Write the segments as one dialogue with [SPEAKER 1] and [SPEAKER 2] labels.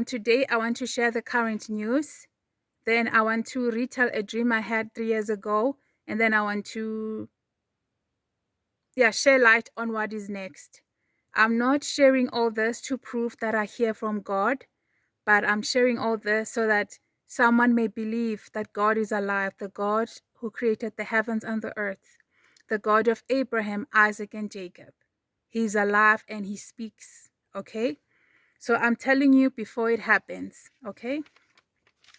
[SPEAKER 1] Today I want to share the current news. Then I want to retell a dream I had 3 years ago, and then I want to share light on what is next. I'm not sharing all this to prove that I hear from God, but I'm sharing all this so that someone may believe that God is alive, the God who created the heavens and the earth, the God of Abraham, Isaac, and Jacob. He's alive and he speaks, okay? So I'm telling you before it happens, okay?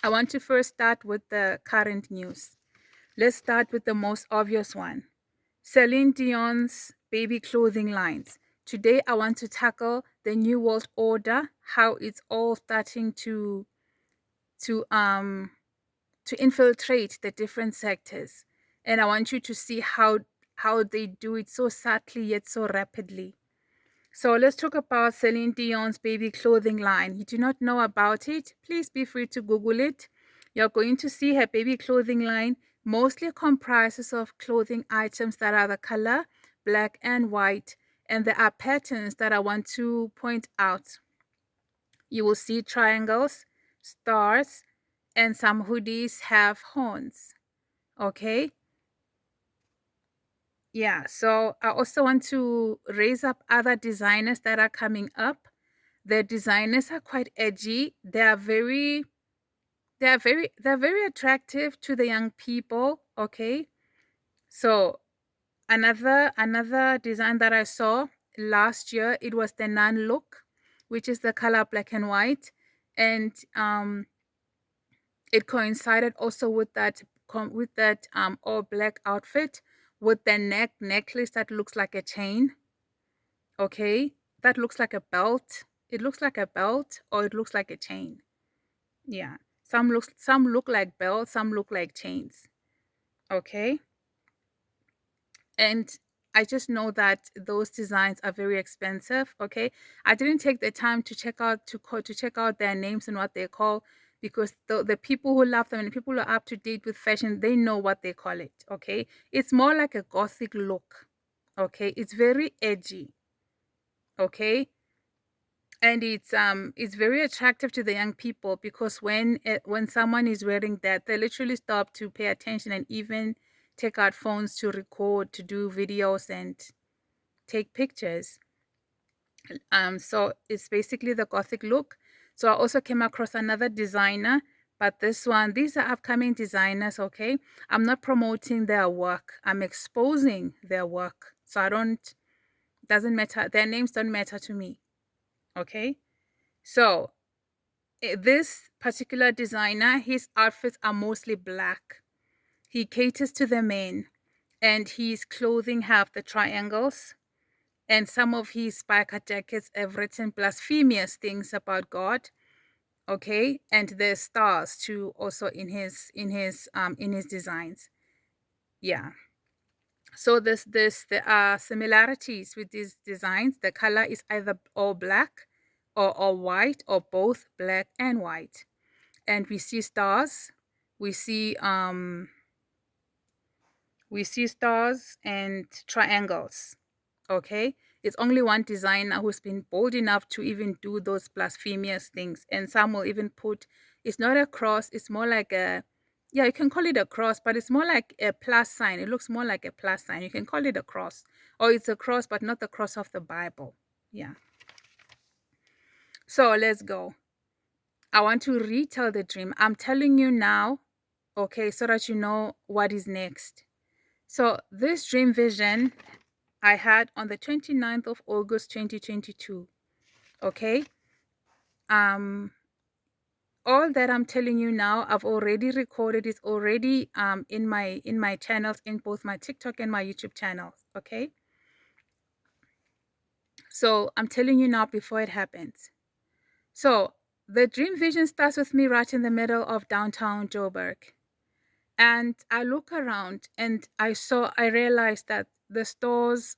[SPEAKER 1] I want to first start with the current news. Let's start with the most obvious one. Celine Dion's baby clothing lines. Today I want to tackle the new world order, how it's all starting to um to infiltrate the different sectors. And I want you to see how they do it so subtly yet so rapidly. So let's talk about Celine Dion's baby clothing line. You do not know about it? Please be free to Google it. You're going to see her baby clothing line mostly comprises of clothing items that are the color black and white, and there are patterns that I want to point out. You will see triangles, stars, and some hoodies have horns. Okay? Yeah, so I also want to raise up other designers that are coming up. The designers are quite edgy. They're very attractive to the young people, okay? So another design that I saw last year, it was the nun look, which is the color black and white, and it coincided also with that all black outfit with the necklace that looks like a chain, okay? That looks like a belt. It looks like a belt or it looks like a chain. Yeah. Some look like belts, some look like chains. Okay? And I just know that those designs are very expensive, okay? I didn't take the time to check out their names and what they call, because the people who love them and the people who are up to date with fashion, they know what they call it, okay? It's more like a gothic look. Okay? It's very edgy. Okay? And it's very attractive to the young people, because when someone is wearing that, they literally stop to pay attention and even take out phones to record, to do videos and take pictures. So it's basically the gothic look. So I also came across another designer, but these are upcoming designers. Okay, I'm not promoting their work, I'm exposing their work. So I don't doesn't matter, their names don't matter to me. Okay, so this particular designer, his outfits are mostly black. He caters to the men, and his clothing have the triangles, and some of his biker jackets have written blasphemous things about God. Okay, and there's stars too, also in his designs. Yeah. So there are similarities with these designs. The color is either all black or all white or both black and white. And we see stars. We see stars and triangles. Okay, it's only one designer who's been bold enough to even do those blasphemous things, and some will even put, it's not a cross, it's more like a, yeah, you can call it a cross, but it's more like a plus sign. It looks more like a plus sign. You can call it a cross, or it's a cross but not the cross of the Bible. Yeah. So let's go. I want to retell the dream. I'm telling you now, okay, so that you know what is next. So this dream vision I had on the 29th of August 2022. Okay? Um all that I'm telling you now, I've already recorded. It's already in my channels, in both my TikTok and my YouTube channels. Okay? So I'm telling you now before it happens. So the dream vision starts with me right in the middle of downtown Joburg. And I look around and I realized that the stores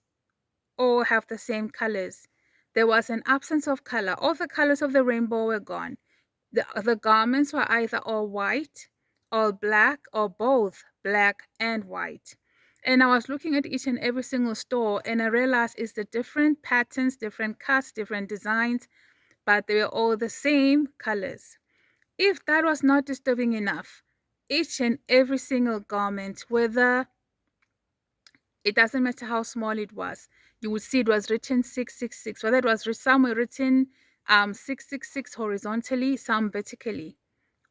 [SPEAKER 1] all have the same colors. There was an absence of color. All the colors of the rainbow were gone. The garments were either all white, all black, or both black and white. And I was looking at each and every single store, and I realized it's the different patterns, different cuts, different designs, but they were all the same colors. If that was not disturbing enough, each and every single garment, whether it doesn't matter how small it was, you would see it was written 666, whether it was some were written 666 horizontally, some vertically.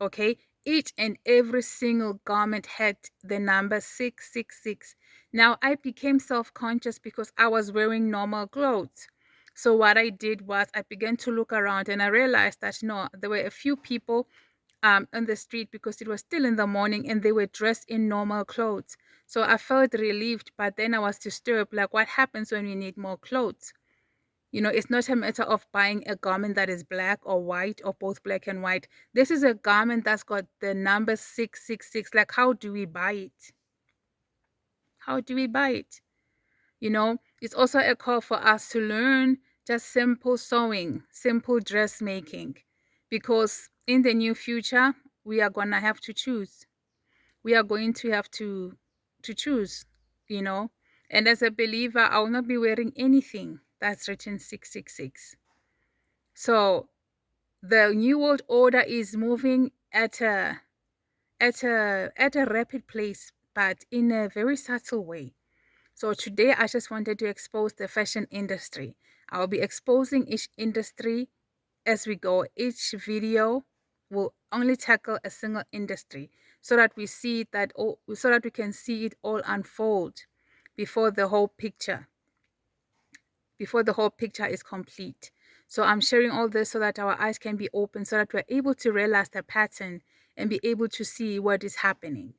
[SPEAKER 1] Okay, each and every single garment had the number 666. Now I became self-conscious because I was wearing normal clothes. So what I did was I began to look around and I realized that no, there were a few people on the street because it was still in the morning and they were dressed in normal clothes. So I felt relieved, but then I was disturbed. Like, what happens when we need more clothes? You know, it's not a matter of buying a garment that is black or white or both black and white. This is a garment that's got the number 666. Like, how do we buy it? How do we buy it? You know, it's also a call for us to learn just simple sewing, simple dressmaking, because in the near future, we are going to have to choose. We are going to have to choose, you know. And as a believer, I will not be wearing anything that's written 666. So the new world order is moving at a rapid pace, but in a very subtle way. So today I just wanted to expose the fashion industry. I'll be exposing each industry as we go. Each video will only tackle a single industry so that we see that all, so that we can see it all unfold before the whole picture before the whole picture is complete. So I'm sharing all this so that our eyes can be open, so that we're able to realize the pattern and be able to see what is happening.